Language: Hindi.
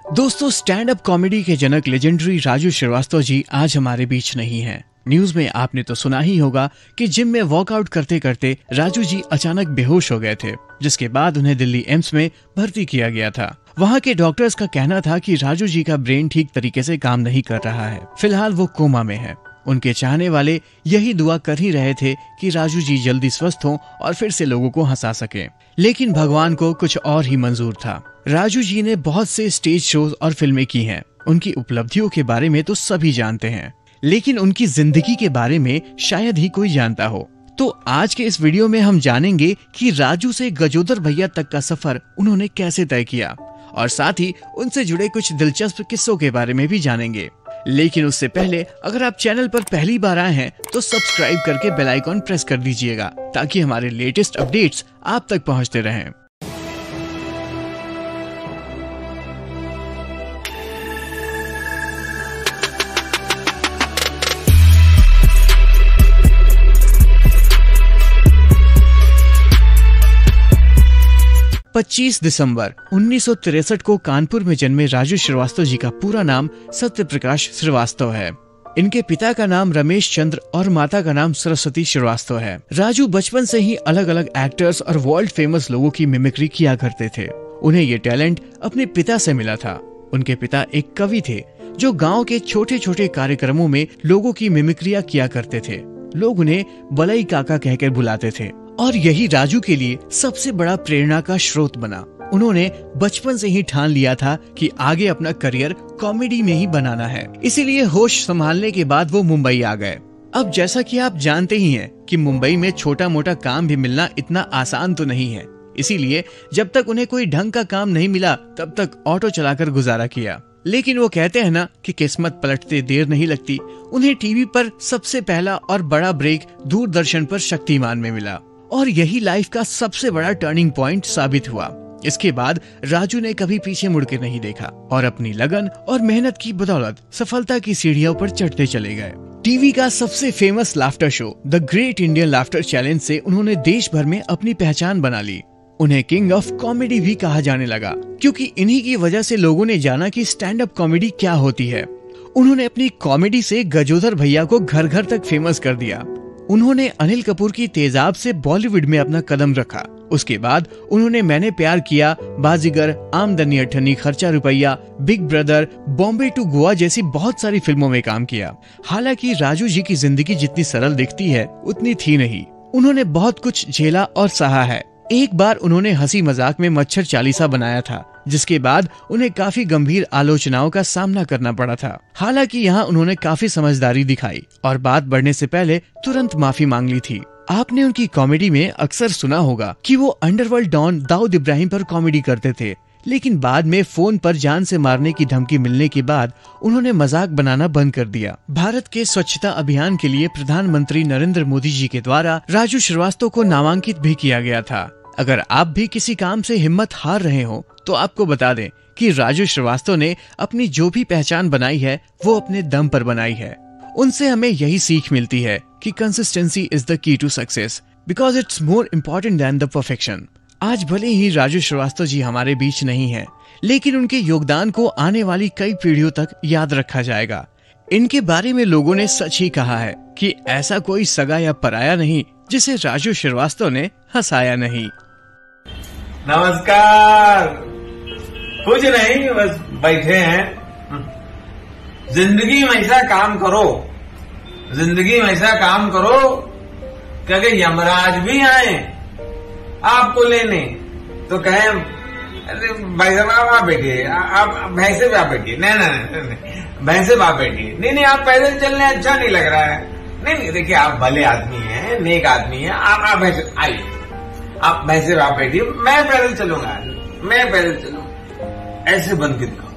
दोस्तों, स्टैंड अप कॉमेडी के जनक लेजेंडरी राजू श्रीवास्तव जी आज हमारे बीच नहीं हैं। न्यूज में आपने तो सुना ही होगा कि जिम में वर्कआउट करते करते राजू जी अचानक बेहोश हो गए थे, जिसके बाद उन्हें दिल्ली एम्स में भर्ती किया गया था। वहां के डॉक्टर्स का कहना था कि राजू जी का ब्रेन ठीक तरीके से काम नहीं कर रहा है। फिलहाल वो कोमा में है। उनके चाहने वाले यही दुआ कर ही रहे थे कि राजू जी जल्दी स्वस्थ हों और फिर से लोगों को हंसा सकें। लेकिन भगवान को कुछ और ही मंजूर था। राजू जी ने बहुत से स्टेज शोज और फिल्में की हैं। उनकी उपलब्धियों के बारे में तो सभी जानते हैं, लेकिन उनकी जिंदगी के बारे में शायद ही कोई जानता हो। तो आज के इस वीडियो में हम जानेंगे कि राजू से गजोदर भैया तक का सफर उन्होंने कैसे तय किया, और साथ ही उनसे जुड़े कुछ दिलचस्प किस्सों के बारे में भी जानेंगे। लेकिन उससे पहले अगर आप चैनल पर पहली बार आए हैं तो सब्सक्राइब करके बेल आइकॉन प्रेस कर दीजिएगा, ताकि हमारे लेटेस्ट अपडेट्स आप तक पहुंचते रहें। पच्चीस दिसंबर 1963 को कानपुर में जन्मे राजू श्रीवास्तव जी का पूरा नाम सत्यप्रकाश श्रीवास्तव है। इनके पिता का नाम रमेश चंद्र और माता का नाम सरस्वती श्रीवास्तव है। राजू बचपन से ही अलग अलग एक्टर्स और वर्ल्ड फेमस लोगों की मिमिक्री किया करते थे। उन्हें ये टैलेंट अपने पिता से मिला था। उनके पिता एक कवि थे जो गाँव के छोटे छोटे कार्यक्रमों में लोगों की मिमिक्रियां किया करते थे। लोग उन्हें बलई काका कहकर बुलाते थे, और यही राजू के लिए सबसे बड़ा प्रेरणा का स्रोत बना। उन्होंने बचपन से ही ठान लिया था कि आगे अपना करियर कॉमेडी में ही बनाना है। इसीलिए होश संभालने के बाद वो मुंबई आ गए। अब जैसा कि आप जानते ही हैं कि मुंबई में छोटा मोटा काम भी मिलना इतना आसान तो नहीं है। इसीलिए जब तक उन्हें कोई ढंग का काम नहीं मिला तब तक ऑटो चलाकर गुजारा किया। लेकिन वो कहते हैं ना कि किस्मत पलटते देर नहीं लगती। उन्हें टीवी पर सबसे पहला और बड़ा ब्रेक दूरदर्शन पर शक्तिमान में मिला, और यही लाइफ का सबसे बड़ा टर्निंग पॉइंट साबित हुआ। इसके बाद राजू ने कभी पीछे मुड़ के नहीं देखा और अपनी लगन और मेहनत की बदौलत सफलता की सीढ़ियों पर चढ़ते चले गए। टीवी का सबसे famous laughter show the great Indian laughter challenge से उन्होंने देश भर में अपनी पहचान बना ली। उन्हें किंग ऑफ कॉमेडी भी कहा जाने लगा, क्योंकि इन्हीं की वजह से लोगों ने जाना कि स्टैंड अप कॉमेडी क्या होती है। उन्होंने अपनी कॉमेडी से गजोदर भैया को घर घर तक फेमस कर दिया। उन्होंने अनिल कपूर की तेजाब से बॉलीवुड में अपना कदम रखा। उसके बाद उन्होंने मैंने प्यार किया, बाजीगर, आमदनी Atthanni, Kharcha Rupaiya, Big Brother, Bombay to Goa जैसी बहुत सारी फिल्मों में काम किया। हालांकि राजू जी की जिंदगी जितनी सरल दिखती है उतनी थी नहीं। उन्होंने बहुत कुछ झेला और सहा है। एक बार उन्होंने हंसी मजाक में मच्छर चालीसा बनाया था, जिसके बाद उन्हें काफी गंभीर आलोचनाओं का सामना करना पड़ा था। हालांकि यहाँ उन्होंने काफी समझदारी दिखाई और बात बढ़ने से पहले तुरंत माफी मांग ली थी। आपने उनकी कॉमेडी में अक्सर सुना होगा कि वो अंडरवर्ल्ड डॉन दाऊद इब्राहिम पर कॉमेडी करते थे, लेकिन बाद में फोन पर जान से मारने की धमकी मिलने के बाद उन्होंने मजाक बनाना बंद कर दिया। भारत के स्वच्छता अभियान के लिए प्रधानमंत्री नरेंद्र मोदी जी के द्वारा राजू श्रीवास्तव को नामांकित भी किया गया था। अगर आप भी किसी काम से हिम्मत हार रहे हो तो आपको बता दें कि राजू श्रीवास्तव ने अपनी जो भी पहचान बनाई है वो अपने दम पर बनाई है। उनसे हमें यही सीख मिलती है कि consistency is the key to success, because it's more important than the perfection. आज भले ही राजू श्रीवास्तव जी हमारे बीच नहीं है, लेकिन उनके योगदान को आने वाली कई पीढ़ियों तक याद रखा जाएगा। इनके बारे में लोगों ने सच ही कहा है कि ऐसा कोई सगा या पराया नहीं जिसे राजू श्रीवास्तव ने हंसाया नहीं। नमस्कार। कुछ नहीं, बस बैठे हैं। जिंदगी में ऐसा काम करो, जिंदगी में ऐसा काम करो कि अगर यमराज भी आए आपको लेने तो कहे अरे भाई साहब आप बैठिए, आप भैंसे पे आप बैठिए। नहीं, भैंसे पे आप बैठिए। नहीं, आप पैदल चलने अच्छा नहीं लग रहा है। नहीं, देखिए आप भले आदमी हैं, नेक आदमी हैं, आप भैंसे आइए, आप भैंसे पे आप बैठिए, मैं पैदल चलूंगा, मैं पैदल चलूंगा। ऐसे बंद कर दो।